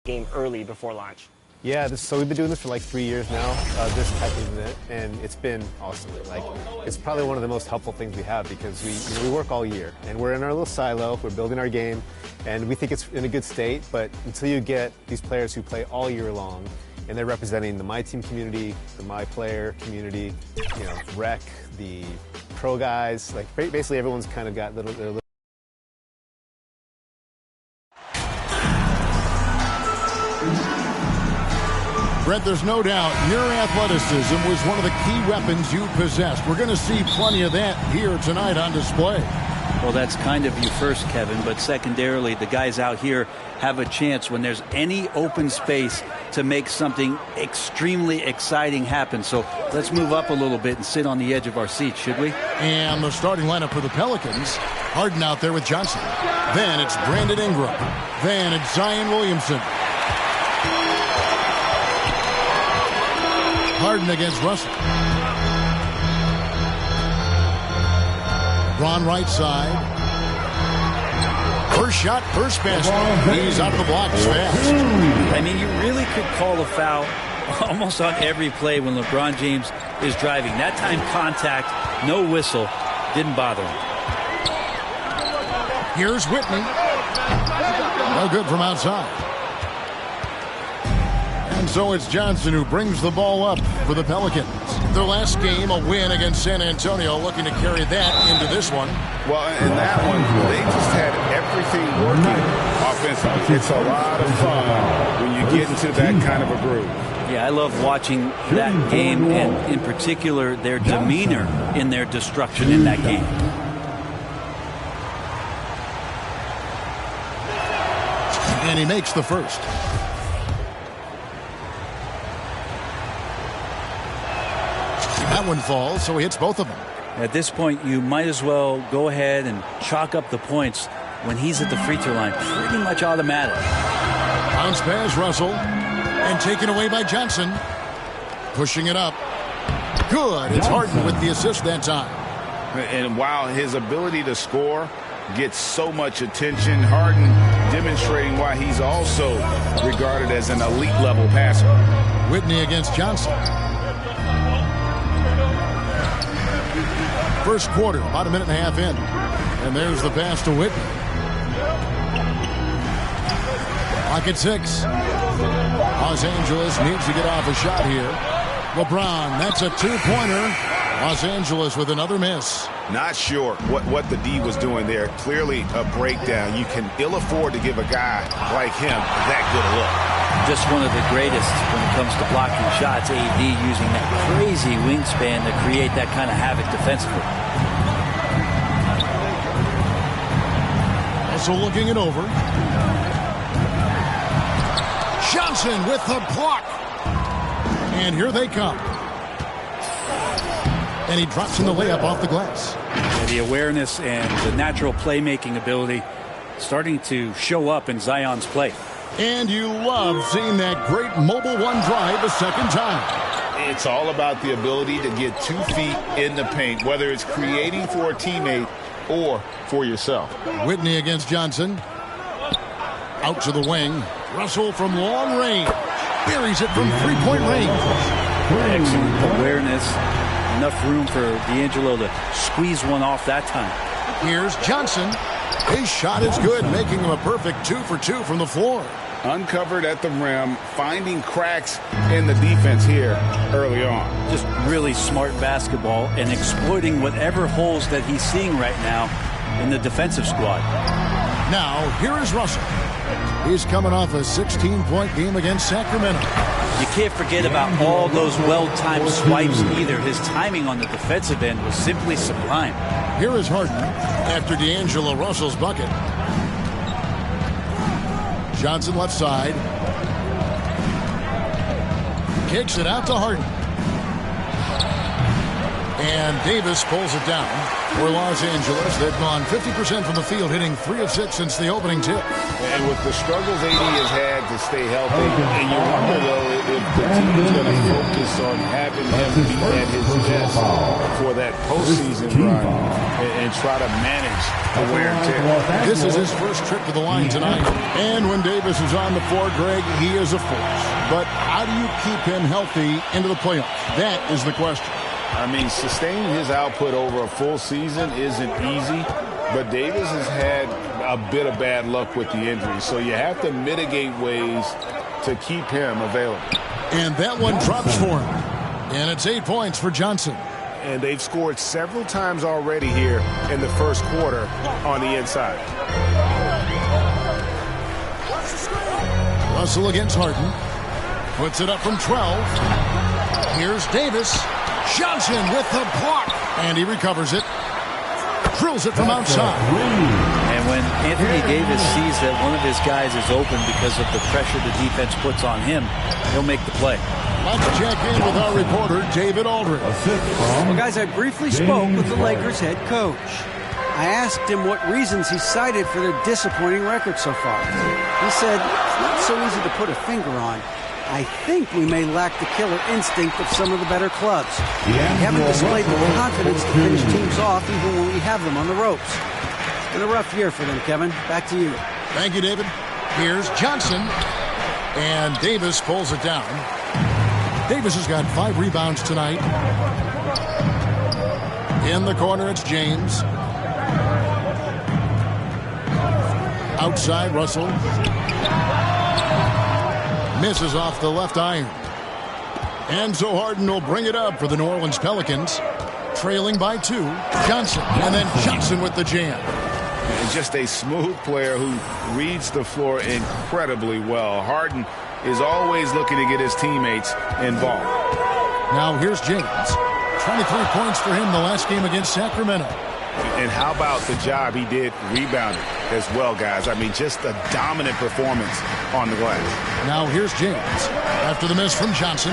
game early before launch. Yeah, so we've been doing this for like 3 years now, this type of event, and it's been awesome. Like, it's probably one of the most helpful things we have because we work all year, and we're in our little silo, we're building our game, and we think it's in a good state, but until you get these players who play all year long, and they're representing the My Team community, the My Player community, rec, the pro guys, like basically everyone's kind of got their little Brett, there's no doubt your athleticism was one of the key weapons you possessed. We're going to see plenty of that here tonight on display. Well, that's kind of you first, Kevin, but secondarily, the guys out here have a chance when there's any open space to make something extremely exciting happen. So let's move up a little bit and sit on the edge of our seats, should we? And the starting lineup for the Pelicans, Harden out there with Johnson. Then it's Brandon Ingram. Then it's Zion Williamson. Harden against Russell. LeBron right side. First shot, first basket. He's out of the blocks fast. I mean, you really could call a foul almost on every play when LeBron James is driving. That time contact, no whistle, didn't bother him. Here's Whitney. No good from outside. And so it's Johnson who brings the ball up for the Pelicans. Their last game, a win against San Antonio, looking to carry that into this one. Well, in that one, they just had everything working offensively. It's a lot of fun when you get into that kind of a groove. Yeah, I love watching that game, and in particular, their demeanor in their destruction in that game. And he makes the first. That one falls, so he hits both of them. At this point, you might as well go ahead and chalk up the points when he's at the free throw line. Pretty much automatic. Bounce pass, Russell. And taken away by Johnson. Pushing it up. Good. It's Harden with the assist that time. And while his ability to score gets so much attention, Harden demonstrating why he's also regarded as an elite level passer. Whitney against Johnson. First quarter, about a minute and a half in. And there's the pass to Whitney. Clock at 6. Los Angeles needs to get off a shot here. LeBron, that's a two-pointer. Los Angeles with another miss. Not sure what the D was doing there. Clearly a breakdown. You can ill afford to give a guy like him that good a look. Just one of the greatest when it comes to blocking shots. AD using that crazy wingspan to create that kind of havoc defensively. Also looking it over. Johnson with the block. And here they come. And he drops in the layup off the glass. Yeah, the awareness and the natural playmaking ability starting to show up in Zion's play. And you love seeing that great mobile one drive a second time. It's all about the ability to get 2 feet in the paint, whether it's creating for a teammate or for yourself. Whitney against Johnson. Out to the wing. Russell from long range. Buries it from three-point range. Excellent awareness. Enough room for D'Angelo to squeeze one off that time. Here's Johnson. His shot is good, making him a perfect 2 for 2 from the floor. Uncovered at the rim, finding cracks in the defense here early on. Just really smart basketball and exploiting whatever holes that he's seeing right now in the defensive squad. Now, here is Russell. He's coming off a 16-point game against Sacramento. You can't forget about all those well-timed swipes either. His timing on the defensive end was simply sublime. Here is Harden after D'Angelo Russell's bucket. Johnson left side. Kicks it out to Harden. And Davis pulls it down. For Los Angeles, they've gone 50% from the field, hitting 3 of 6 since the opening tip. And with the struggles AD has had to stay healthy, and you wonder, though, if the team's going to focus on having him be at his best for that postseason run and try to manage the wear and tear. This is his first trip to the line tonight. And when Davis is on the floor, Greg, he is a force. But how do you keep him healthy into the playoffs? That is the question. I mean, sustaining his output over a full season isn't easy, but Davis has had a bit of bad luck with the injury, so you have to mitigate ways to keep him available. And that one drops for him. And it's 8 points for Johnson. And they've scored several times already here in the first quarter on the inside. Russell against Harden. Puts it up from 12. Here's Davis. Johnson with the block. And he recovers it. Drills it from outside. And when Anthony Davis sees that one of his guys is open because of the pressure the defense puts on him, he'll make the play. Let's check in with our reporter, David Aldridge. Well, guys, I briefly spoke with the Lakers head coach. I asked him what reasons he cited for their disappointing record so far. He said, it's not so easy to put a finger on. I think we may lack the killer instinct of some of the better clubs. We haven't displayed the confidence to finish teams off even when we have them on the ropes. It's been a rough year for them, Kevin. Back to you. Thank you, David. Here's Johnson. And Davis pulls it down. Davis has got 5 rebounds tonight. In the corner, it's James. Outside, Russell. Misses off the left iron. And so Harden will bring it up for the New Orleans Pelicans. Trailing by 2. Johnson. And then Johnson with the jam. And just a smooth player who reads the floor incredibly well. Harden is always looking to get his teammates involved. Now here's James. 23 points for him the last game against Sacramento. And how about the job he did rebounding as well, guys? I mean, just a dominant performance on the glass. Now here's James. After the miss from Johnson.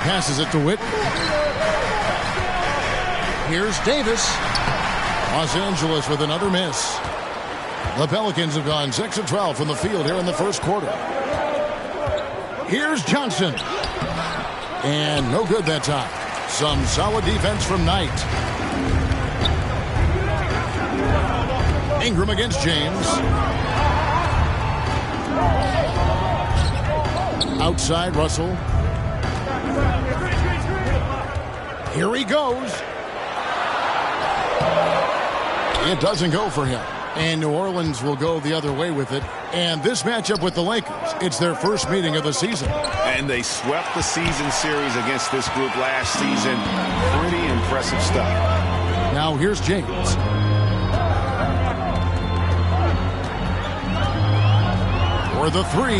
Passes it to Witt. Here's Davis. Los Angeles with another miss. The Pelicans have gone 6 of 12 from the field here in the first quarter. Here's Johnson. And no good that time. Some solid defense from Knight. Ingram against James. Outside, Russell. Here he goes. It doesn't go for him. And New Orleans will go the other way with it. And this matchup with the Lakers, it's their first meeting of the season. And they swept the season series against this group last season. Pretty impressive stuff. Now here's James. For the 3.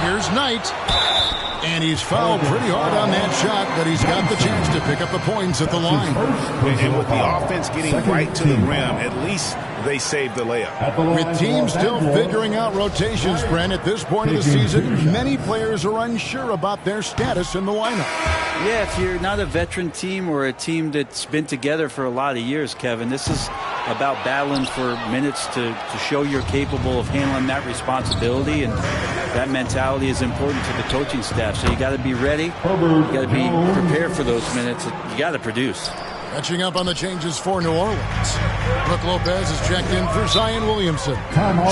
Here's Knight. And he's fouled pretty hard on that shot, but he's got the chance to pick up the points at the line. And with the offense getting right to the rim, at least they saved the layup. With teams still figuring out rotations, Brent, at this point of the season, many players are unsure about their status in the lineup. Yeah, if you're not a veteran team or a team that's been together for a lot of years, Kevin, this is about battling for minutes to show you're capable of handling that responsibility, and that mentality is important to the coaching staff. So you got to be ready. You got to be prepared for those minutes. You got to produce. Catching up on the changes for New Orleans. Brook Lopez is checked in for Zion Williamson.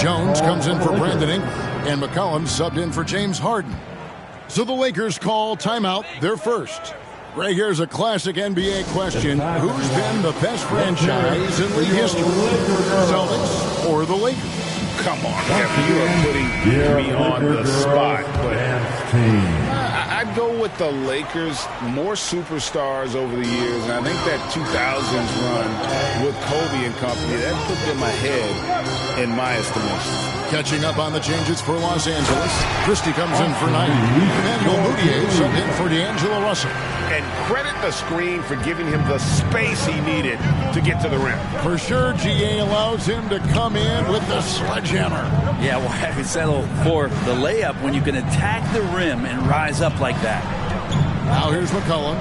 Jones comes in for Brandon Ingram. And McCollum subbed in for James Harden. So the Lakers call timeout, their first. Greg, here's a classic NBA question. Who's been the best franchise in league history? Celtics or the Lakers? Come on, Kevin, you are putting me on the spot. But I'd go with the Lakers. More superstars over the years, and I think that 2000s run with Kobe and company, that put them ahead in my estimation. Catching up on the changes for Los Angeles. Christie comes in for Knight. Emmanuel Mudiay subbed in for D'Angelo Russell. And credit the screen for giving him the space he needed to get to the rim. For sure, GA allows him to come in with the sledgehammer. Yeah, why settle for the layup when you can attack the rim and rise up like that? Now here's McCollum.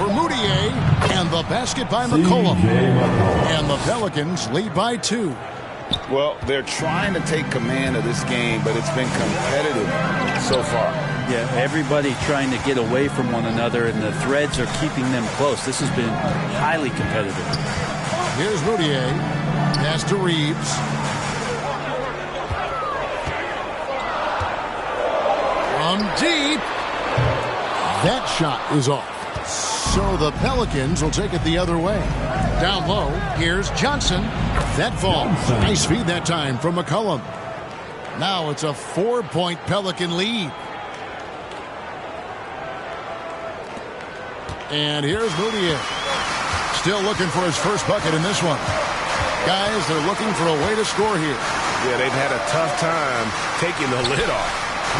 for Moutier, and the basket by McCollum. And the Pelicans lead by 2. Well, they're trying to take command of this game, but it's been competitive so far. Yeah, everybody trying to get away from one another, and the threads are keeping them close. This has been highly competitive. Here's Moutier. Pass to Reeves. From deep. That shot is off. So the Pelicans will take it the other way. Down low, here's Johnson. That falls. Nice feed that time from McCollum. Now it's a 4-point Pelican lead. And here's Moutier. Still looking for his first bucket in this one. Guys, they're looking for a way to score here. Yeah, they've had a tough time taking the lid off.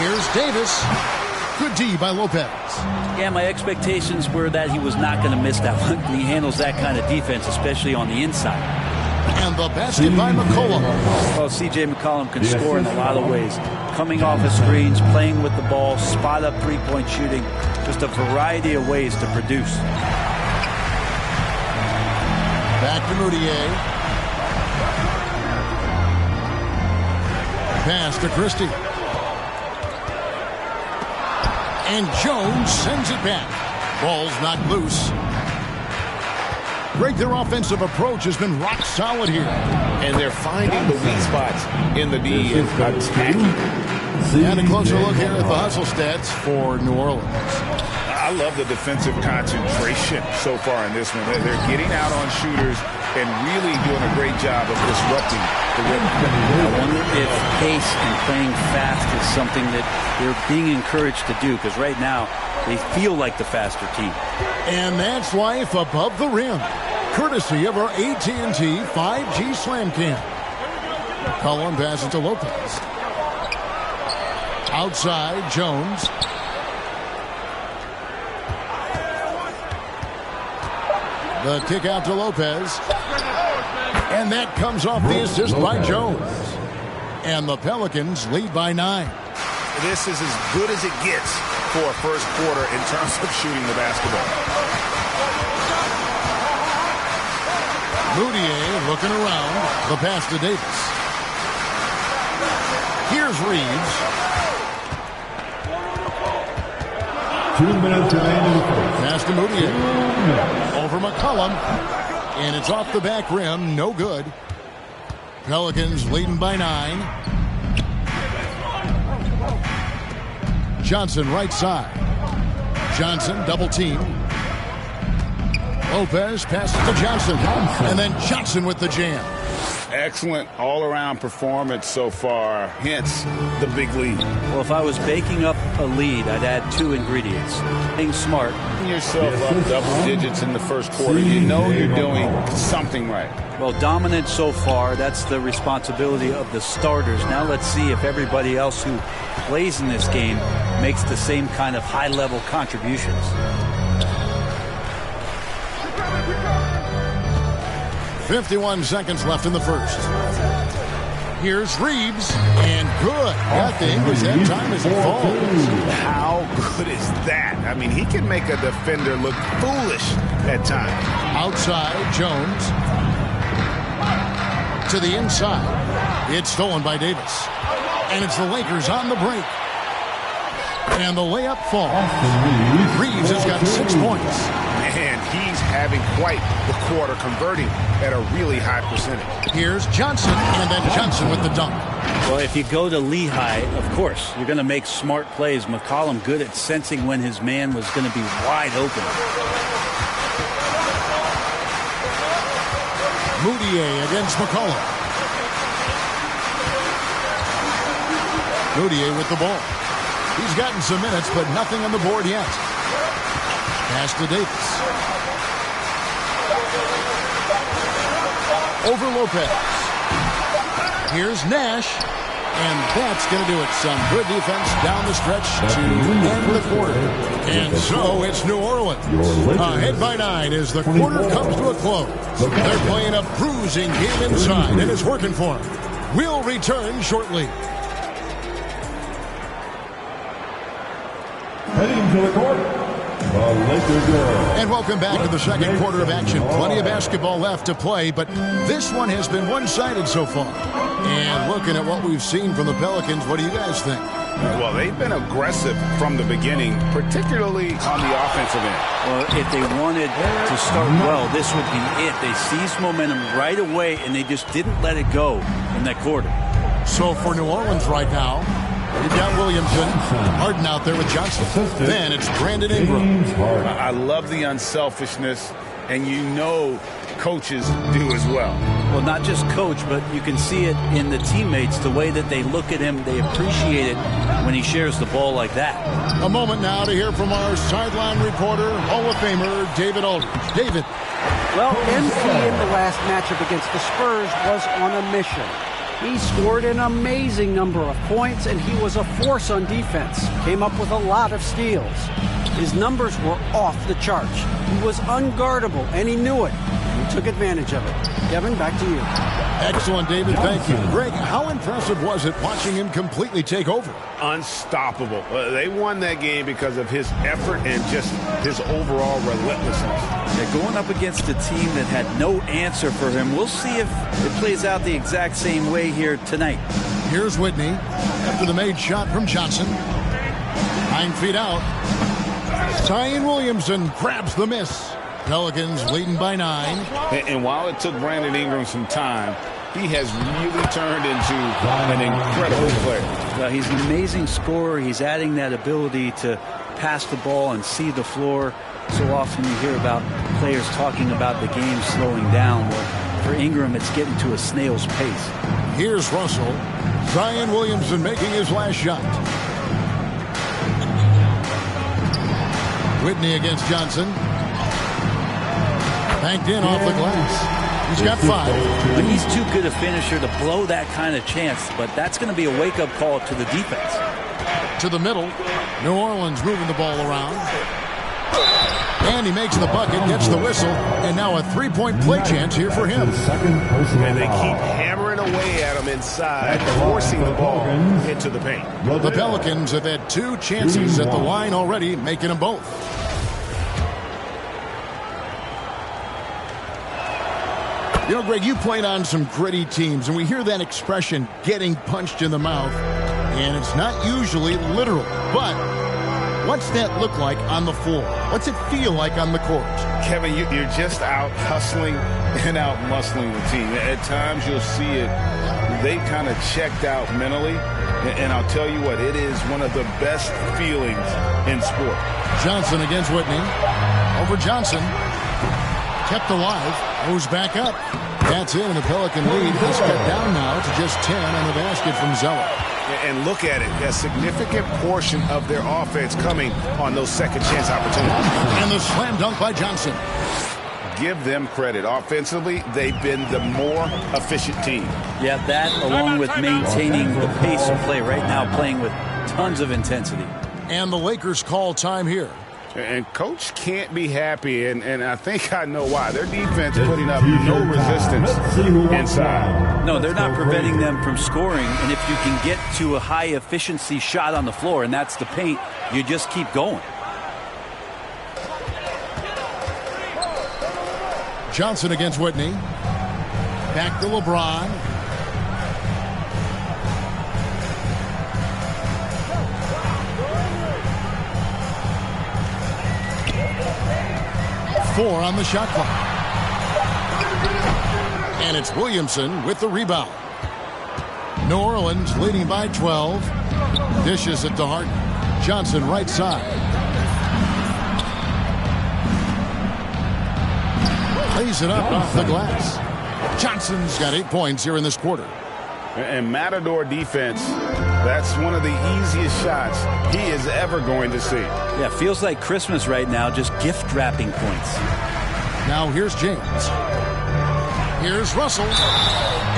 Here's Davis. Good D by Lopez. Yeah, my expectations were that he was not going to miss that one. He handles that kind of defense, especially on the inside. And the basket by McCollum. Well, C.J. McCollum can score in a lot of ways. Coming off of screens, playing with the ball, spot up three-point shooting. Just a variety of ways to produce. Back to Moutier. Pass to Christie. And Jones sends it back. Ball's not loose. Greg, their offensive approach has been rock solid here. And they're finding the weak spots in the D and attacking. And a closer look here at the hustle stats for New Orleans. I love the defensive concentration so far in this one. They're getting out on shooters and really doing a great job of disrupting the rim. I wonder if pace and playing fast is something that they're being encouraged to do, because right now they feel like the faster team. And that's life above the rim, courtesy of our AT&T 5G Slam Cam. Cullen passes to Lopez. Outside, Jones. The kick out to Lopez. And that comes off the assist by Jones. And the Pelicans lead by 9. This is as good as it gets for a first quarter in terms of shooting the basketball. Moutier looking around. The pass to Davis. Here's Reeves. 2 minutes remaining. Pass to Moutier. Over McCollum. And it's off the back rim. No good. Pelicans leading by 9. Johnson right side. Johnson double team. Lopez passes to Johnson. And then Johnson with the jam. Excellent all-around performance so far, hence the big lead. Well, if I was baking up a lead, I'd add 2 ingredients. Being smart. Yourself up double digits in the first quarter. You know you're doing something right. Well, dominant so far. That's the responsibility of the starters. Now let's see if everybody else who plays in this game makes the same kind of high-level contributions. 51 seconds left in the first. Here's Reeves, and good. Got the English that time as he falls. How good is that? I mean, he can make a defender look foolish at times. Outside, Jones. To the inside. It's stolen by Davis. And it's the Lakers on the break. And the layup falls. Reeves has got 6 points. Man, he's having quite the quarter, converting at a really high percentage. Here's Johnson, and then Johnson with the dunk. Well, if you go to Lehigh, of course, you're going to make smart plays. McCollum good at sensing when his man was going to be wide open. Moutier against McCollum. Moutier with the ball. He's gotten some minutes, but nothing on the board yet. Pass to Davis. Over Lopez. Here's Nash. And that's going to do it. Some good defense down the stretch to end the quarter. And so it's New Orleans. Ahead by 9 as the quarter comes to a close. They're playing a bruising game inside, and it's working for them. We'll return shortly. Heading to the court the Lakers go. And welcome back to the second quarter of action. Plenty of basketball left to play, but this one has been one-sided so far. And looking at what we've seen from the Pelicans, what do you guys think? Well, they've been aggressive from the beginning, particularly on the offensive end. Well, if they wanted to start well, this would be it. They seized momentum right away, and they just didn't let it go in that quarter. So for New Orleans right now, you've got Williamson, Harden out there with Johnson. Then it's Brandon Ingram. I love the unselfishness, and you know coaches do as well. Well, not just coach, but you can see it in the teammates, the way that they look at him. They appreciate it when he shares the ball like that. A moment now to hear from our sideline reporter, Hall of Famer David Aldridge. David. Well, MP in the last matchup against the Spurs was on a mission. He scored an amazing number of points, and he was a force on defense. Came up with a lot of steals. His numbers were off the charts. He was unguardable, and he knew it. He took advantage of it. Kevin, back to you. Excellent, David. Thank you. Greg, how impressive was it watching him completely take over? Unstoppable. They won that game because of his effort and just his overall relentlessness. Yeah, going up against a team that had no answer for him. We'll see if it plays out the exact same way here tonight. Here's Whitney after the made shot from Johnson. 9 feet out. Zion Williamson grabs the miss. Pelicans leading by 9. And while it took Brandon Ingram some time, he has really turned into an incredible player. Well, he's an amazing scorer. He's adding that ability to pass the ball and see the floor. So often you hear about players talking about the game slowing down. Well, for Ingram, it's getting to a snail's pace. Here's Russell. Zion Williamson making his last shot. Whitney against Johnson. Banked in off the glass. He's got 5. But he's too good a finisher to blow that kind of chance. But that's going to be a wake-up call to the defense. To the middle. New Orleans moving the ball around. And he makes the bucket, gets the whistle, and now a 3-point play chance here for him. And they keep hammering away at him inside, forcing the ball into the paint. The Pelicans have had 2 chances at the line already, making them both. You know, Greg, you played on some gritty teams, and we hear that expression, getting punched in the mouth, and it's not usually literal. But what's that look like on the floor? What's it feel like on the court? Kevin, you're just out hustling and out muscling the team. At times you'll see it. They kind of checked out mentally, and I'll tell you what, it is one of the best feelings in sport. Johnson against Whitney. Over Johnson. Kept alive. Moves back up. That's in, and the Pelican lead is cut down now to just 10 on the basket from Zeller. And look at it, a significant portion of their offense coming on those second chance opportunities. And the slam dunk by Johnson. Give them credit. Offensively, they've been the more efficient team. Yeah, that along with maintaining the pace of play right now, playing with tons of intensity. And the Lakers call time here. And Coach can't be happy, and I think I know why. Their defense putting up no resistance inside. No, they're not preventing them from scoring, and if you can get to a high-efficiency shot on the floor, and that's the paint, you just keep going. Johnson against Whitney. Back to LeBron. Four on the shot clock. And it's Williamson with the rebound. New Orleans leading by 12. Dishes it to Harden. Johnson right side. Lays it up off the glass. Johnson's got 8 points here in this quarter. And Matador defense, that's one of the easiest shots he is ever going to see. Yeah, feels like Christmas right now, just gift wrapping points. Now here's James. Here's Russell.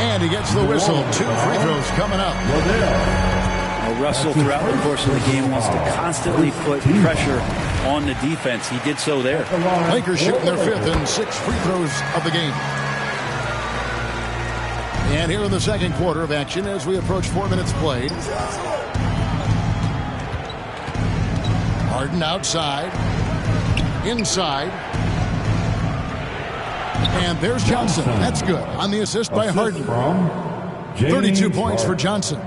And he gets the whistle. 2 free throws coming up. Well, Russell, throughout the course of the game, wants to constantly put pressure on the defense. He did so there. Lakers shooting their 5th and 6 free throws of the game. And here in the second quarter of action as we approach 4 minutes played. Harden outside. Inside. And there's Johnson. That's good. On the assist by Harden. 32 points for Johnson.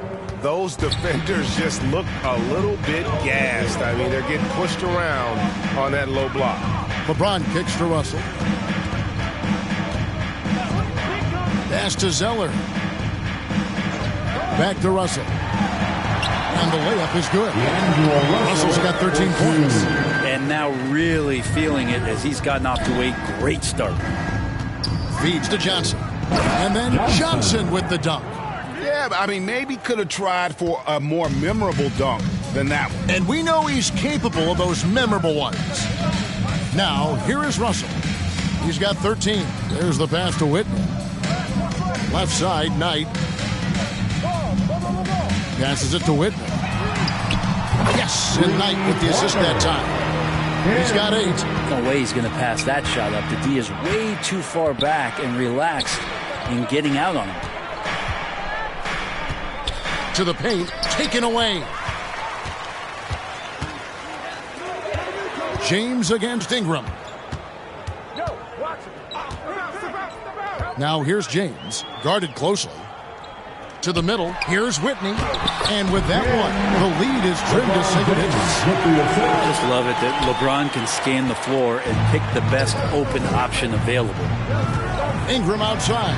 Those defenders just look a little bit gassed. I mean, they're getting pushed around on that low block. LeBron kicks to Russell. Pass to Zeller. Back to Russell. And the layup is good. Russell's got 13 points. And now really feeling it as he's gotten off to a great start. Feeds to Johnson. And then Johnson with the dunk. Yeah, I mean, maybe could have tried for a more memorable dunk than that one. And we know he's capable of those memorable ones. Now, here is Russell. He's got 13. There's the pass to Whitney. Left side, Knight. Passes it to Whitney. Yes, and Knight with the assist that time. He's got 8. No way he's going to pass that shot up. The D is way too far back and relaxed in getting out on him. To the paint, taken away. James against Ingram. Now here's James, guarded closely. To the middle, here's Whitney. And with that one, the lead is trimmed to single digits. I just love it that LeBron can scan the floor and pick the best open option available. Ingram outside.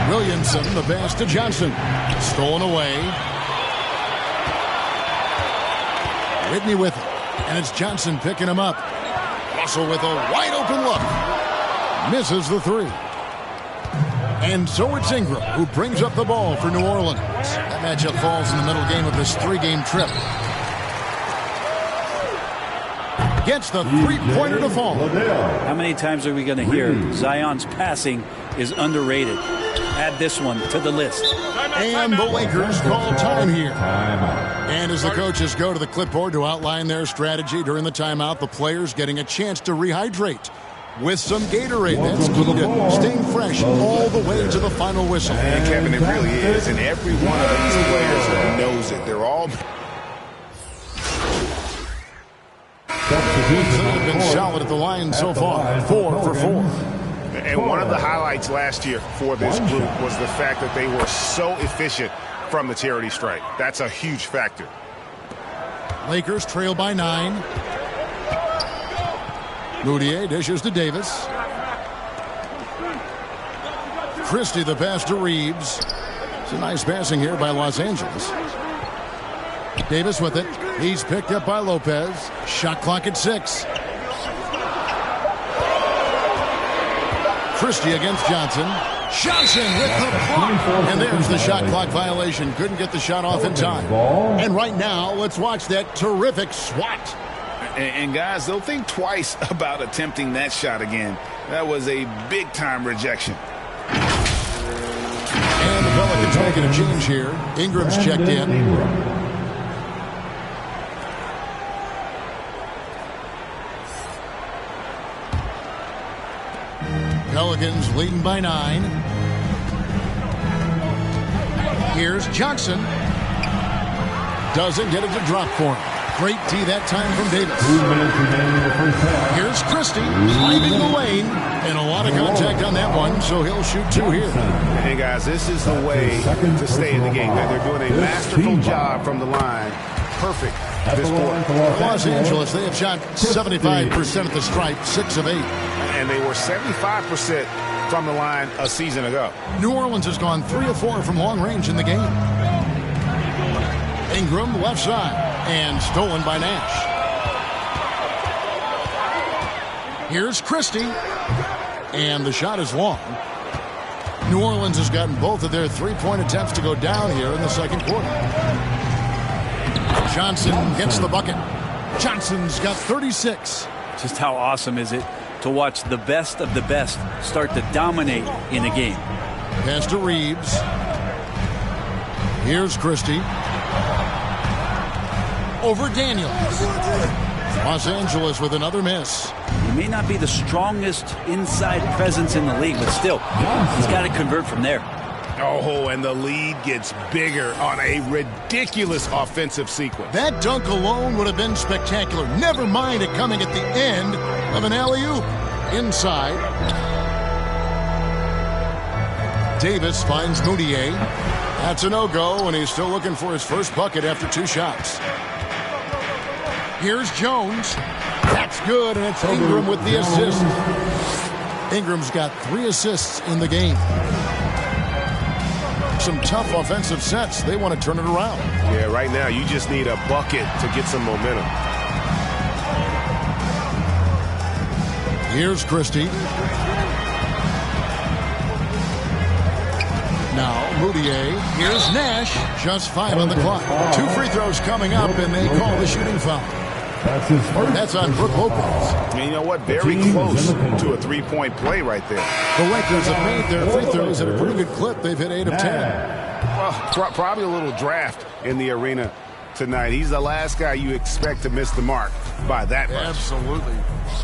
Williamson, the pass to Johnson. Stolen away. Whitney with it. And it's Johnson picking him up. Russell with a wide open look. Misses the 3. And so it's Ingram who brings up the ball for New Orleans. That matchup falls in the middle game of this 3-game trip. Gets the 3-pointer to fall. How many times are we going to hear Zion's passing is underrated? Add this one to the list. And the Lakers call time here. And as the coaches go to the clipboard to outline their strategy during the timeout, the players getting a chance to rehydrate with some Gatorade. That's key to staying fresh all the way to the final whistle. And Kevin, it really is. And every one of these players knows it. They're all... They've been solid at the line so far. 4 for 4. And one of the highlights last year for this group was the fact that they were so efficient from the charity stripe. That's a huge factor. Lakers trail by 9. Moutier dishes to Davis. Christie the pass to Reeves. It's a nice passing here by Los Angeles. Davis with it. He's picked up by Lopez. Shot clock at 6. Christie against Johnson. Johnson with the block. And there's the shot clock violation. Couldn't get the shot off in time. And right now, let's watch that terrific swat. And guys, they'll think twice about attempting that shot again. That was a big-time rejection. And the Pelicans making a change here. Ingram's checked in. Pelicans leading by 9. Here's Johnson. Doesn't get it to drop for him. Great D that time from Davis. Here's Christie driving the lane. And a lot of contact on that one, so he'll shoot 2 here. Hey, guys, this is the way to stay in the game. They're doing a masterful job from the line. Perfect this quarter. Los Angeles, they have shot 75% at the stripe, 6 of 8. And they were 75% from the line a season ago. New Orleans has gone 3 of 4 from long range in the game. Ingram left side and stolen by Nash. Here's Christie. And the shot is long. New Orleans has gotten both of their 3-point attempts to go down here in the second quarter. Johnson gets the bucket. Johnson's got 36. Just how awesome is it to watch the best of the best start to dominate in a game. Pass to Reeves. Here's Christie. Over Daniels. Los Angeles with another miss. He may not be the strongest inside presence in the league, but still, he's got to convert from there. Oh, and the lead gets bigger on a ridiculous offensive sequence. That dunk alone would have been spectacular. Never mind it coming at the end of an alley-oop. Inside. Davis finds Moutier. That's a no-go, and he's still looking for his first bucket after 2 shots. Here's Jones. That's good, and it's Ingram with the assist. Ingram's got 3 assists in the game. Some tough offensive sets. They want to turn it around. Yeah, right now you just need a bucket to get some momentum. Here's Christie. Now Moutier. Here's Nash. Just 5 on the clock. 2 free throws coming up, and they call the shooting foul. That's his first. That's on Brook Lopez. And you know what? Very close to a 3-point play right there. The Lakers have made their free throws at a pretty good clip. They've hit 8 of 10. Well, probably a little draft in the arena tonight. He's the last guy you expect to miss the mark by that much. Absolutely.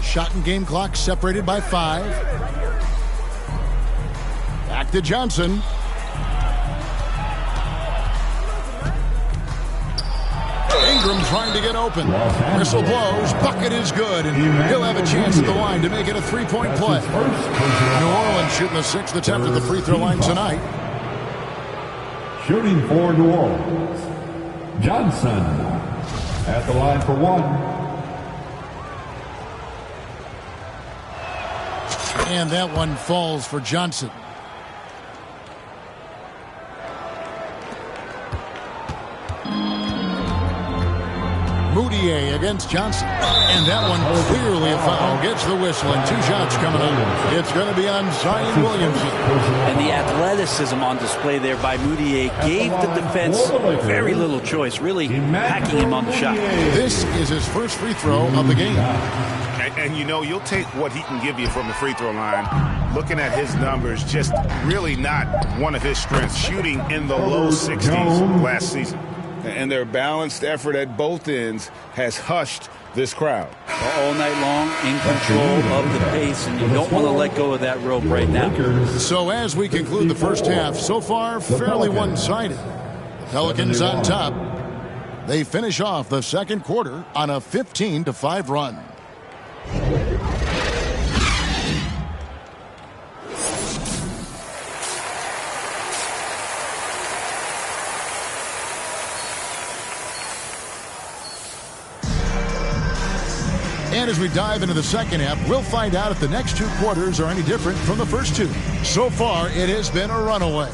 Shot and game clock separated by 5. Back to Johnson. Ingram trying to get open. Whistle blows. Bucket is good. And he'll have a chance at the line to make it a 3-point play. New Orleans shooting the 6th attempt at the free throw line tonight. Shooting for New Orleans, Johnson at the line for 1. And that one falls for Johnson. Moutier against Johnson. And that one clearly a foul. Gets the whistle and 2 shots coming up. It's going to be on Zion Williamson. And the athleticism on display there by Moutier gave the defense very little choice, really hacking him on the shot. This is his first free throw of the game. And you know, you'll take what he can give you from the free throw line. Looking at his numbers, just really not one of his strengths. Shooting in the low 60s last season. And their balanced effort at both ends has hushed this crowd. All night long, in control of the pace, and you don't want to let go of that rope right now. So as we conclude the first half, so far fairly one-sided. The Pelicans on top. They finish off the second quarter on a 15-5 run. And as we dive into the second half, we'll find out if the next 2 quarters are any different from the first 2. So far, it has been a runaway.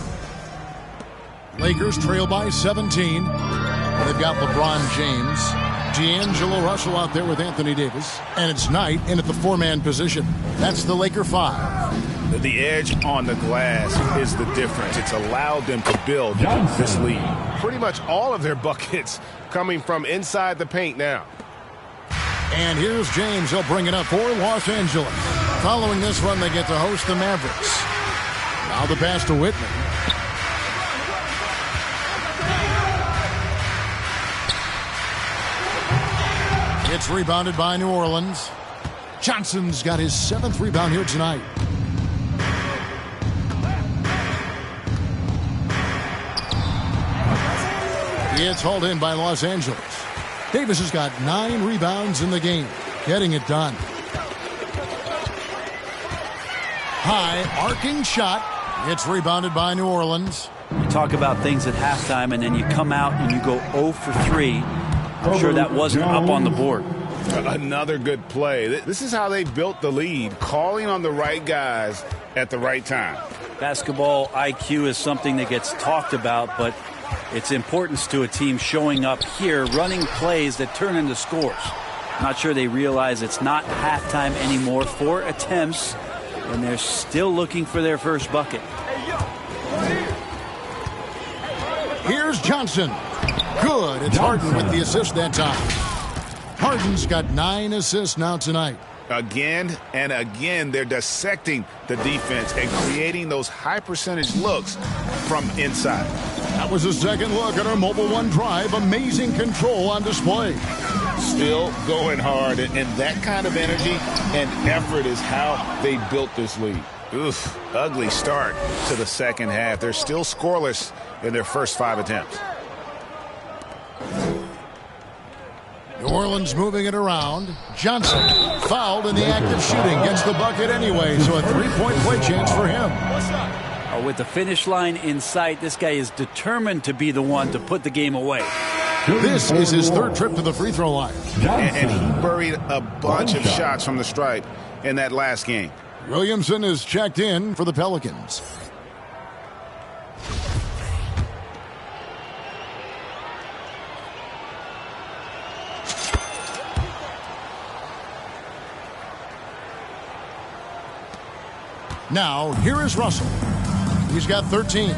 Lakers trail by 17. They've got LeBron James, D'Angelo Russell out there with Anthony Davis, and it's Knight in at the 4-man position. That's the Laker 5. The edge on the glass is the difference. It's allowed them to build this lead. Pretty much all of their buckets coming from inside the paint now. And here's James. He'll bring it up for Los Angeles. Following this run, they get to host the Mavericks. Now the pass to Whitman. It's rebounded by New Orleans. Johnson's got his 7th rebound here tonight. It's hauled in by Los Angeles. Davis has got 9 rebounds in the game. Getting it done. High arcing shot. It's rebounded by New Orleans. You talk about things at halftime, and then you come out and you go 0 for 3. I'm sure that wasn't up on the board. Another good play. This is how they built the lead, calling on the right guys at the right time. Basketball IQ is something that gets talked about, but its importance to a team showing up here, running plays that turn into scores. Not sure they realize it's not halftime anymore. 4 attempts, and they're still looking for their first bucket. Here's Johnson. Good. It's Harden with the assist that time. Harden's got 9 assists now tonight. Again and again, they're dissecting the defense and creating those high percentage looks from inside. That was a second look at our Mobile One drive. Amazing control on display. Still going hard, and that kind of energy and effort is how they built this lead. Oof, ugly start to the second half. They're still scoreless in their first 5 attempts. New Orleans moving it around. Johnson fouled in the act of shooting. Gets the bucket anyway, so a 3-point play chance for him. With the finish line in sight, this guy is determined to be the one to put the game away. This is his 3rd trip to the free throw line. And he buried a bunch of shots from the stripe in that last game. Williamson is checked in for the Pelicans. Now, here is Russell. He's got 13.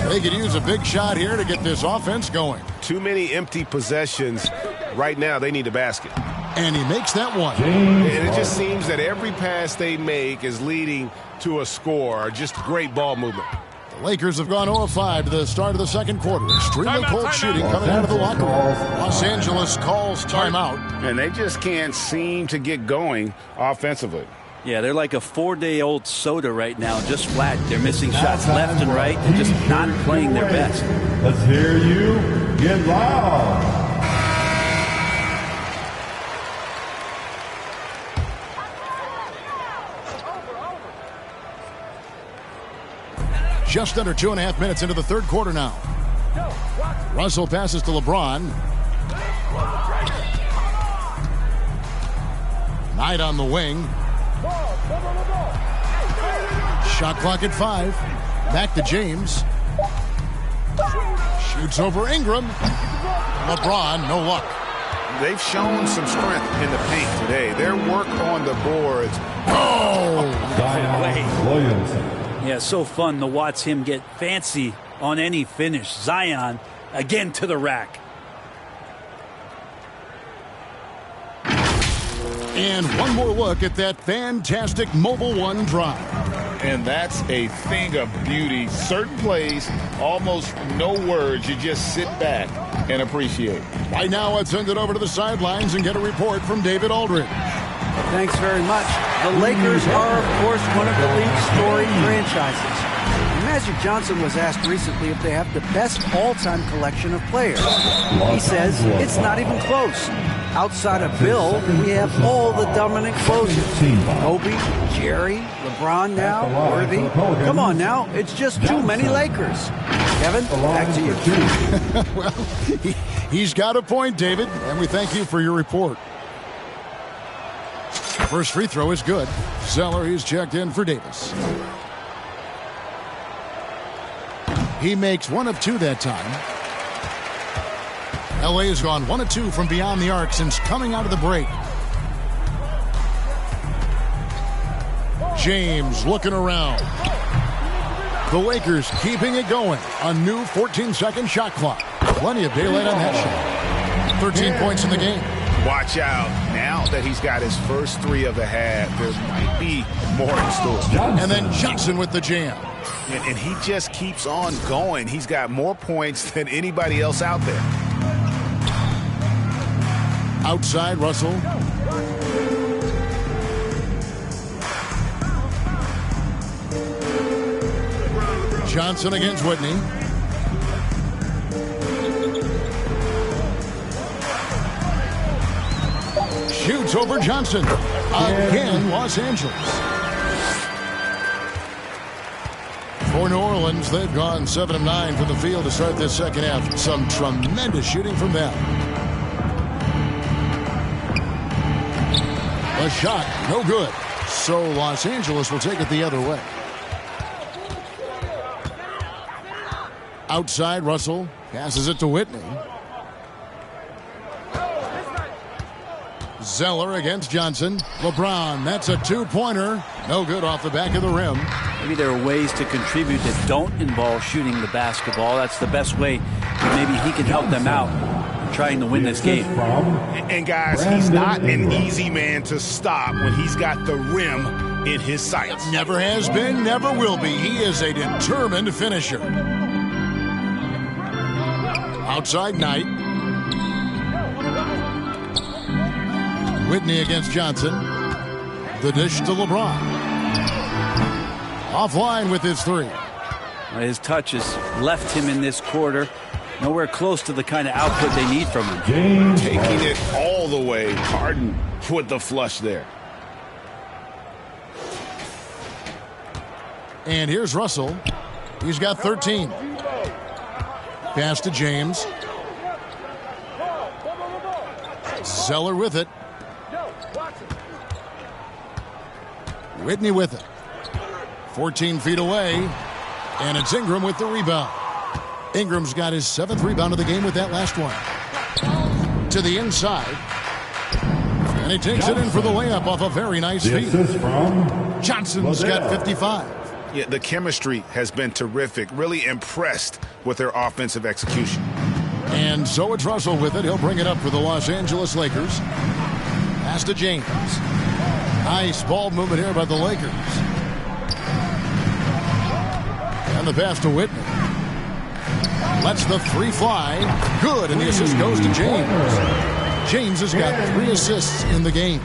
They could use a big shot here to get this offense going. Too many empty possessions. Right now, they need a basket. And he makes that one. And it just seems that every pass they make is leading to a score. Just great ball movement. The Lakers have gone 0 of 5 to the start of the second quarter. Extremely cold shooting coming out of the locker room. Los Angeles calls timeout. And they just can't seem to get going offensively. Yeah, they're like a 4-day-old soda right now, just flat. They're missing shots left and right and just not playing their best. Let's hear you get loud. Just under 2.5 minutes into the third quarter now. Russell passes to LeBron. Knight on the wing. Shot clock at 5. Back to James. Shoots over Ingram. LeBron, no luck. They've shown some strength in the paint today. Their work on the boards. Oh! Zion Williamson. Yeah, so fun to watch him get fancy on any finish. Zion, again to the rack. And one more look at that fantastic Mobile One drive. And that's a thing of beauty. Certain plays, almost no words. You just sit back and appreciate. Right now, let's send it over to the sidelines and get a report from David Aldridge. Thanks very much. The Lakers are, of course, one of the league's storied franchises. Magic Johnson was asked recently if they have the best all-time collection of players. He says it's not even close. Outside of Bill, we have all the dominant closers. Kobe, Jerry, LeBron now, Worthy. Come on now, it's just too many Lakers. Kevin, back to you. Well, he's got a point, David, and we thank you for your report. First free throw is good. Zeller, he's checked in for Davis. He makes 1 of 2 that time. LA has gone 1 of 2 from beyond the arc since coming out of the break. James looking around. The Lakers keeping it going. A new 14-second shot clock. Plenty of daylight on that shot. 13 points in the game. Watch out. Now that he's got his first 3 of the half, there might be more in store. And then Johnson with the jam. And he just keeps on going. He's got more points than anybody else out there. Outside, Russell. Johnson against Whitney. Shoots over Johnson. Again, Los Angeles. For New Orleans, they've gone 7 of 9 from the field to start this second half. Some tremendous shooting from them. A shot, no good. So Los Angeles will take it the other way. Outside, Russell passes it to Whitney. Zeller against Johnson. LeBron, that's a 2-pointer. No good off the back of the rim. Maybe there are ways to contribute that don't involve shooting the basketball. That's the best way. Maybe he can help them out in trying to win this game. And guys, he's not an easy man to stop when he's got the rim in his sights. Never has been, never will be. He is a determined finisher. Outside, Knight. Whitney against Johnson. The dish to LeBron. Offline with his three. His touch has left him in this quarter. Nowhere close to the kind of output they need from him. Taking it all the way. Harden with the flush there. And here's Russell. He's got 13. Pass to James. Zeller with it. Whitney with it. 14 feet away. And it's Ingram with the rebound. Ingram's got his 7th rebound of the game with that last one. To the inside. And he takes it in for the layup off a very nice feed. Johnson's got 55. Yeah, the chemistry has been terrific. Really impressed with their offensive execution. And so it's Russell with it. He'll bring it up for the Los Angeles Lakers. Pass to James. Nice ball movement here by the Lakers. And the pass to Whitney. Lets the three fly. Good, and the assist goes to James. James has got 3 assists in the game.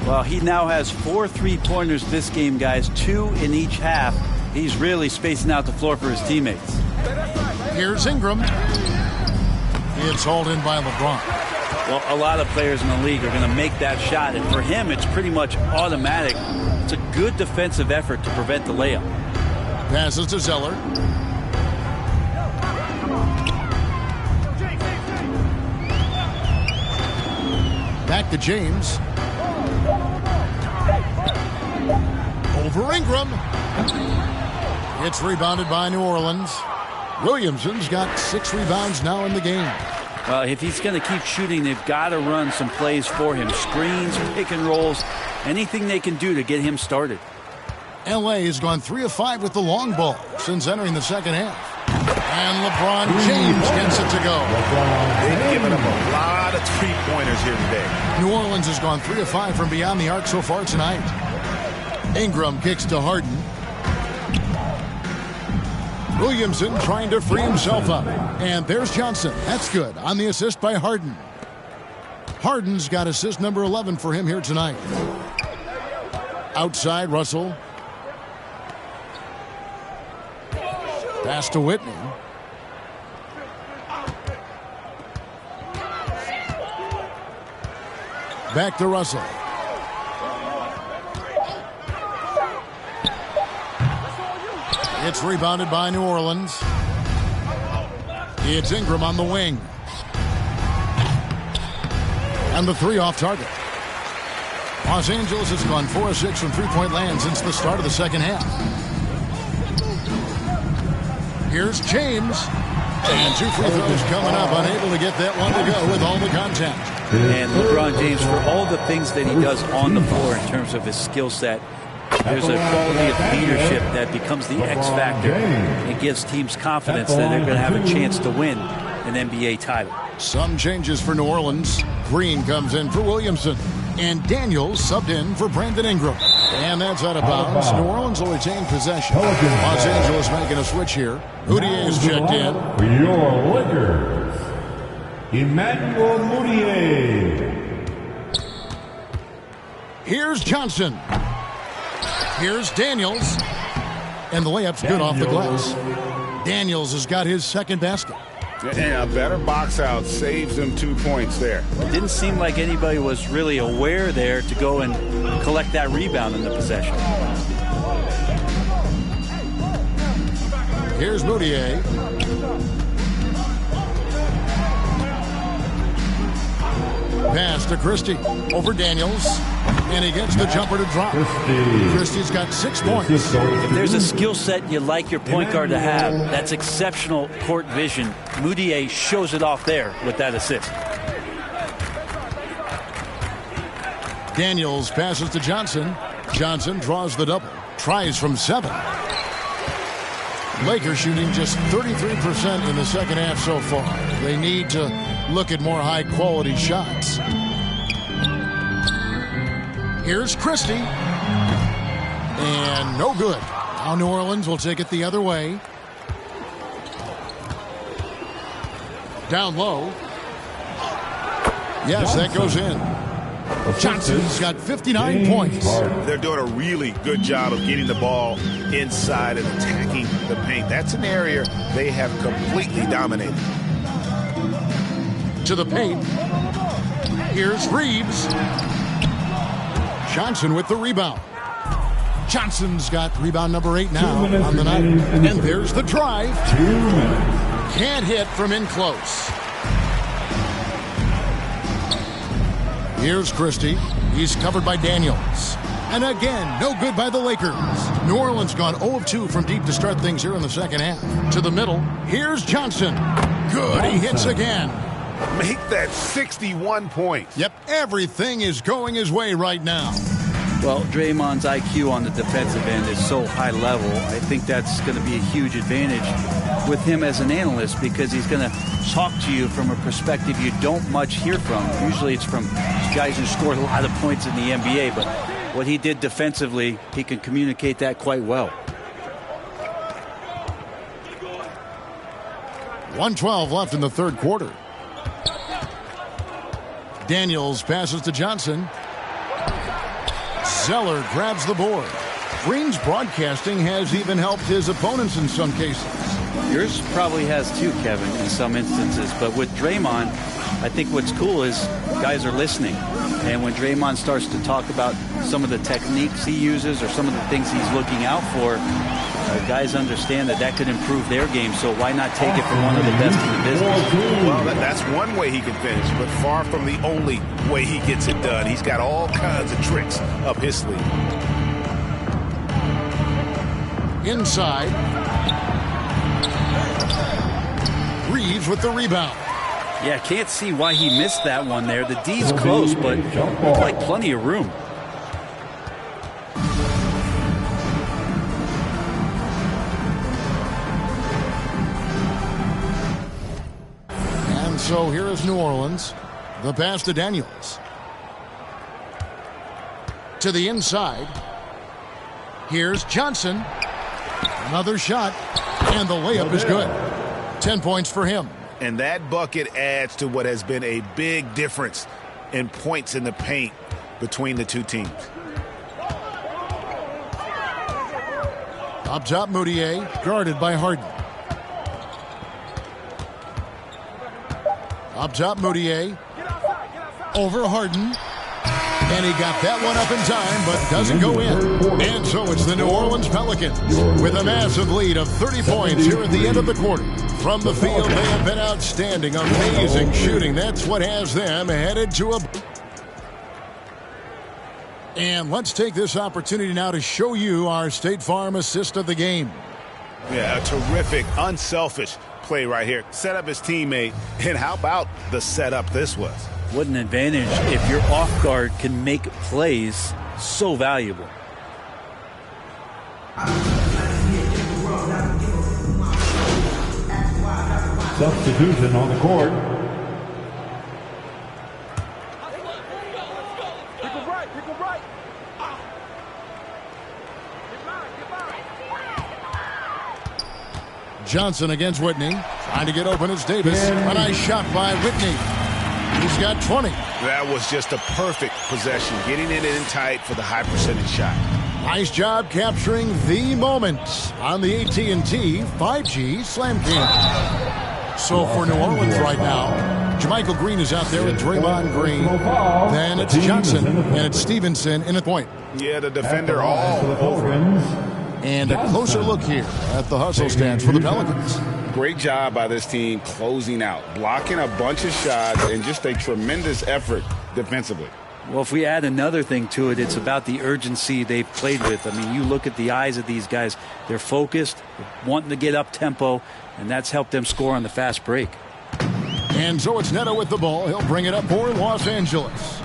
Well, he now has 4 3-pointers this game, guys. 2 in each half. He's really spacing out the floor for his teammates. Here's Ingram. It's hauled in by LeBron. Well, a lot of players in the league are going to make that shot, and for him, it's pretty much automatic. It's a good defensive effort to prevent the layup. Passes to Zeller. Back to James. Over Ingram. It's rebounded by New Orleans. Williamson's got 6 rebounds now in the game. Well, if he's going to keep shooting, they've got to run some plays for him. Screens, pick and rolls, anything they can do to get him started. L.A. has gone 3 of 5 with the long ball since entering the second half. And LeBron James gets it to go. They've given up a lot of 3-pointers here today. New Orleans has gone 3 of 5 from beyond the arc so far tonight. Ingram kicks to Harden. Williamson trying to free himself up. And there's Johnson. That's good on the assist by Harden. Harden's got assist number 11 for him here tonight. Outside, Russell. Pass to Whitney. Back to Russell. It's rebounded by New Orleans. It's Ingram on the wing. And the 3 off target. Los Angeles has gone 4 of 6 from three-point land since the start of the second half. Here's James. And 2 free throws coming up. Unable to get that one to go with all the contact. And LeBron James, for all the things that he does on the floor in terms of his skill set, there's a quality of leadership that becomes the X factor. It gives teams confidence that they're going to have a chance to win an NBA title. Some changes for New Orleans. Green comes in for Williamson. And Daniels subbed in for Brandon Ingram. And that's out of bounds. New Orleans will retain possession. Los Angeles making a switch here. Mudiay is checked in. For your Lakers, Emmanuel Mudiay. Here's Johnson. Here's Daniels. And the layup's good off the glass. Daniels has got his second basket. And a better box out saves them 2 points there. It didn't seem like anybody was really aware there to go and collect that rebound in the possession. Here's Mudiay. Pass to Christie. Over Daniels. And he gets the jumper to drop. Christie's got 6 points. If there's a skill set you like your point guard to have, that's exceptional court vision. Mudiay shows it off there with that assist. Daniels passes to Johnson. Johnson draws the double. Tries from 7. Lakers shooting just 33% in the second half so far. They need to look at more high-quality shots. Here's Christie. And no good. Now New Orleans will take it the other way. Down low. Yes, that goes in. Johnson's got 59 points. They're doing a really good job of getting the ball inside and attacking the paint. That's an area they have completely dominated. To the paint. Here's Reeves. Johnson with the rebound. Johnson's got rebound number 8 now on the night. And there's the drive. 2 minutes. Can't hit from in close. Here's Christie. He's covered by Daniels. And again, no good by the Lakers. New Orleans gone 0 of 2 from deep to start things here in the second half. To the middle. Here's Johnson. Good. He hits again. Make that 61 points. Yep, everything is going his way right now. Well, Draymond's IQ on the defensive end is so high level. I think that's going to be a huge advantage with him as an analyst because he's going to talk to you from a perspective you don't much hear from. Usually it's from guys who scored a lot of points in the NBA, but what he did defensively, he can communicate that quite well. 1:12 left in the third quarter. Daniels passes to Johnson. Zeller grabs the board. Green's broadcasting has even helped his opponents in some cases. Yours probably has too, Kevin, in some instances. But with Draymond, I think what's cool is guys are listening. And when Draymond starts to talk about some of the techniques he uses or some of the things he's looking out for, guys understand that that could improve their game. So why not take it from one of the best in the business? Well, that's one way he can finish, but far from the only way he gets it done. He's got all kinds of tricks up his sleeve. Inside. Reeves with the rebound. Yeah, can't see why he missed that one there. The D's close, but looked like plenty of room. And so here is New Orleans. The pass to Daniels. To the inside. Here's Johnson. Another shot. And the layup is good. 10 points for him. And that bucket adds to what has been a big difference in points in the paint between the two teams. Up top, Moutier, guarded by Harden. Up top, Moutier. Over Harden. And he got that one up in time, but doesn't go in. And so it's the New Orleans Pelicans with a massive lead of 30 points here at the end of the quarter. From the field, they have been outstanding, amazing shooting. That's what has them headed to a... And let's take this opportunity now to show you our State Farm assist of the game. Yeah, a terrific, unselfish play right here. Set up his teammate, and how about the setup this was? What an advantage if your off guard can make plays so valuable. Substitution on the court. Johnson against Whitney. Trying to get open as Davis. A nice shot by Whitney. He's got 20. That was just a perfect possession, getting it in tight for the high percentage shot. Nice job capturing the moment on the AT&T 5G Slam Cam. So for New Orleans right now, Jermichael Green is out there with Draymond Green. Then it's Johnson and it's Stevenson in a point. Yeah, the defender all over. And a closer look here at the hustle stats for the Pelicans. Great job by this team closing out, blocking a bunch of shots, and just a tremendous effort defensively. Well, if we add another thing to it, it's about the urgency they've played with. I mean, you look at the eyes of these guys. They're focused, wanting to get up tempo, and that's helped them score on the fast break. And so it's Neto with the ball. He'll bring it up for Los Angeles.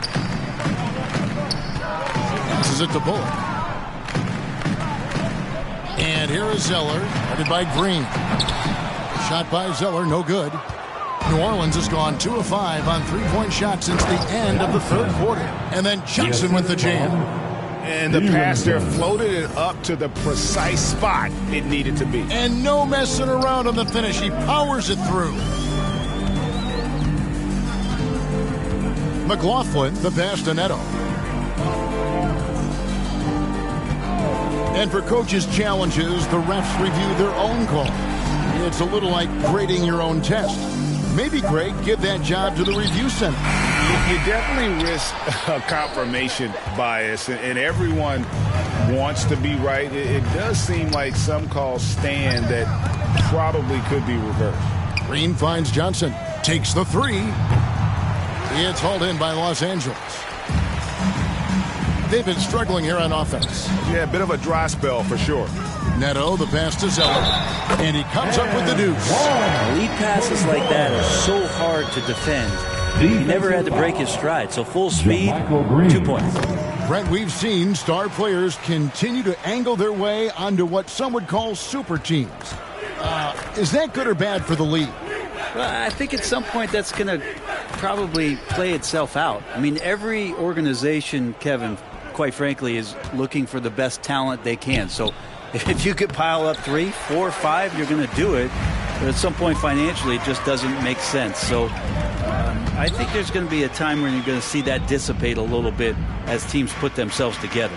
Passes it to Bullock. And here is Zeller, headed by Green. Shot by Zeller, no good. New Orleans has gone 2 of 5 on three-point shots since the end of the third quarter. And then Johnson with the jam. And the pass there floated it up to the precise spot it needed to be. And no messing around on the finish. He powers it through. McLaughlin, the pass to Neto. And for coaches' challenges, the refs review their own call. It's a little like grading your own test. Maybe, Greg, give that job to the review center. You definitely risk a confirmation bias, and everyone wants to be right. It does seem like some calls stand that probably could be reversed. Green finds Johnson, takes the three. It's hauled in by Los Angeles. They've been struggling here on offense. Yeah, a bit of a dry spell for sure. Neto, the pass to Zeller, and he comes up with the deuce. Lead passes like that are so hard to defend. He never had to break his stride, so full speed, 2 points. Brent, we've seen star players continue to angle their way onto what some would call super teams. Is that good or bad for the league? Well, I think at some point that's going to probably play itself out. I mean, every organization, Kevin, quite frankly, is looking for the best talent they can. So if you could pile up 3, 4, 5, you're going to do it. But at some point financially, it just doesn't make sense. So I think there's going to be a time when you're going to see that dissipate a little bit as teams put themselves together.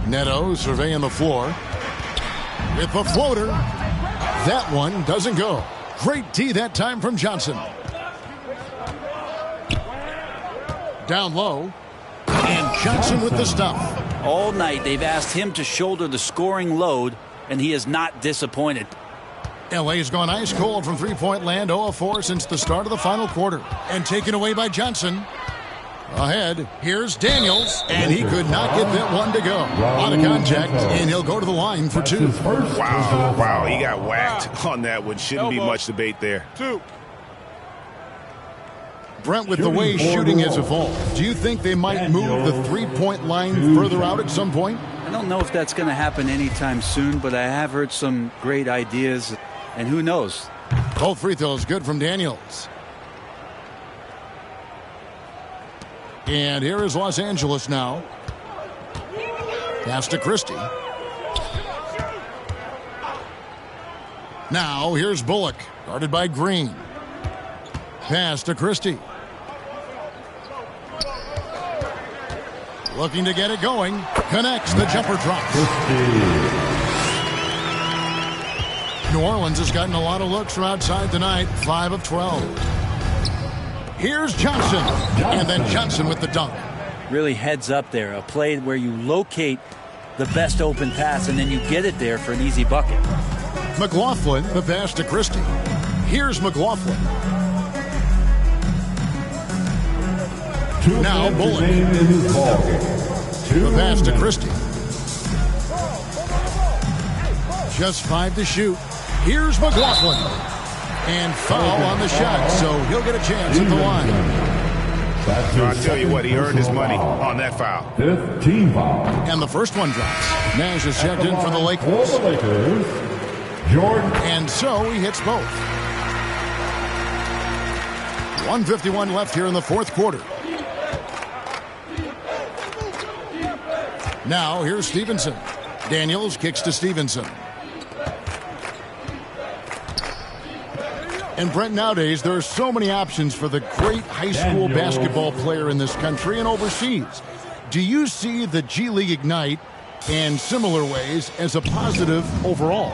Neto surveying the floor with the floater. That one doesn't go. Great D that time from Johnson. Down low. And Johnson with the stuff. All night they've asked him to shoulder the scoring load, and he is not disappointed. LA's gone ice cold from three-point land, 0 of 4 since the start of the final quarter. And taken away by Johnson. Ahead, here's Daniels, and he could not get that one to go. On a contact, and he'll go to the line for 2. Wow, he got whacked on that one. Shouldn't be much debate there. 2. Brent, with the way shooting has evolved, do you think they might move the three-point line further out at some point? I don't know if that's going to happen anytime soon, but I have heard some great ideas, and who knows? Both free throws good from Daniels. And here is Los Angeles now. Pass to Christie. Now here's Bullock, guarded by Green. Pass to Christie. Looking to get it going. Connects, the jumper drop. New Orleans has gotten a lot of looks from outside tonight. 5 of 12. Here's Johnson. And then Johnson with the dunk. Really heads up there. A play where you locate the best open pass and then you get it there for an easy bucket. McLaughlin, the pass to Christie. Here's McLaughlin. Now Bullock. The pass to Christie. Just 5 to shoot. Here's McLaughlin. And foul on the shot, so he'll get a chance at the line. I'll tell you what, he earned his money on that foul. 15 foul. And the first one drops. Nash is checked in for the Lakers. For the Lakers, Jordan. And so he hits both. 1:51 left here in the fourth quarter. Now here's Stevenson. Daniels kicks to Stevenson. And Brent, nowadays there are so many options for the great high school basketball player in this country and overseas. Do you see the G League Ignite and similar ways as a positive overall?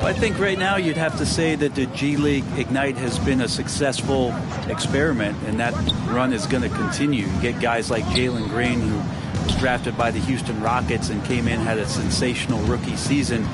I think right now you'd have to say that the G League Ignite has been a successful experiment, and that run is going to continue. You get guys like Jalen Green, who was drafted by the Houston Rockets and came in, had a sensational rookie season.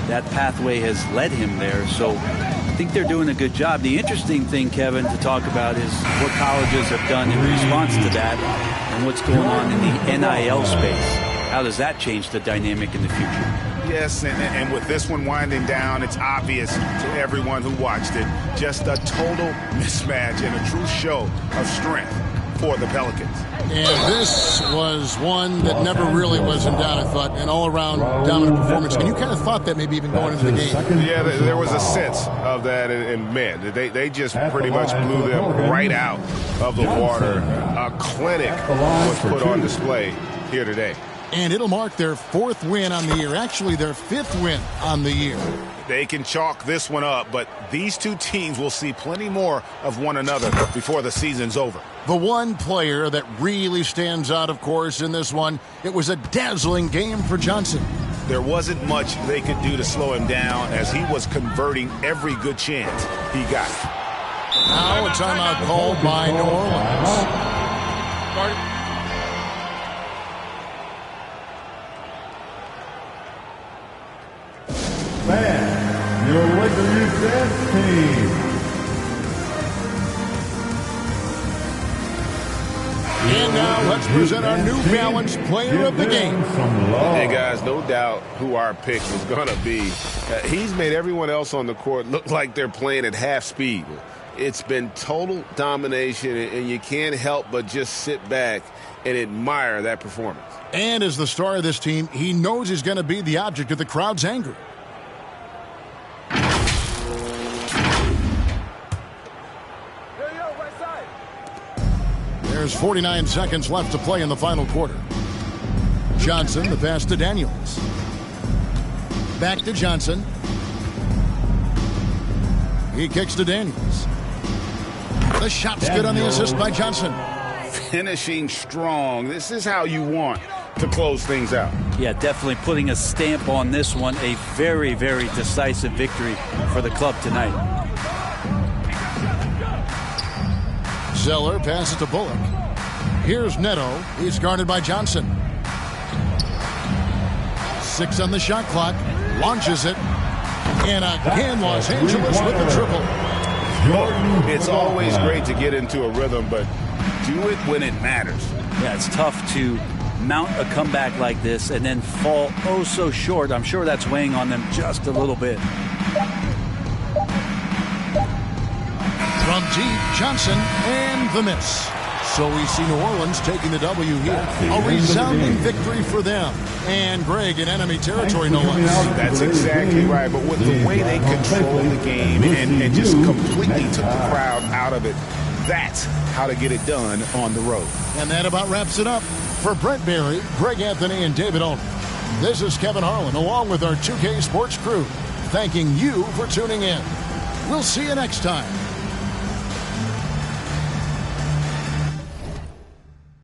That pathway has led him there. So I think they're doing a good job. The interesting thing, Kevin, to talk about is what colleges have done in response to that and what's going on in the NIL space. How does that change the dynamic in the future? Yes, and with this one winding down, it's obvious to everyone who watched it. Just a total mismatch and a true show of strength for the Pelicans. And this was one that never really was in doubt, I thought, an all-around dominant performance. And you kind of thought that maybe even going into the game. Yeah, there was a sense of that, and man, they just pretty much blew them right out of the water. A clinic was put on display here today. And it'll mark their 4th win on the year. Actually, their 5th win on the year. They can chalk this one up, but these two teams will see plenty more of one another before the season's over. The one player that really stands out, of course, in this one, it was a dazzling game for Johnson. There wasn't much they could do to slow him down as he was converting every good chance he got. Now a timeout called by New Orleans. Man, your Lakers dance team. And now let's present our New Balance player of the game. Hey, guys, no doubt who our pick was going to be. He's made everyone else on the court look like they're playing at half speed. It's been total domination, and you can't help but just sit back and admire that performance. And as the star of this team, he knows he's going to be the object of the crowd's anger. There's 49 seconds left to play in the final quarter. Johnson, the pass to Daniels. Back to Johnson. He kicks to Daniels. The shot's good on the assist by Johnson. Finishing strong. This is how you want to close things out. Yeah, definitely putting a stamp on this one. A very, very decisive victory for the club tonight. Zeller passes to Bullock. Here's Neto. He's guarded by Johnson. 6 on the shot clock. Launches it. And again, Los Angeles with the triple. It's always great to get into a rhythm, but do it when it matters. Yeah, it's tough to mount a comeback like this and then fall oh so short. I'm sure that's weighing on them just a little bit. From deep, Johnson, and the miss. So we see New Orleans taking the W here. A resounding victory for them. And Greg in enemy territory, no less. That's exactly right. But with the way they controlled the game and just completely took the crowd out of it, that's how to get it done on the road. And that about wraps it up. For Brent Barry, Greg Anthony, and David Olney, this is Kevin Harlan along with our 2K Sports crew, thanking you for tuning in. We'll see you next time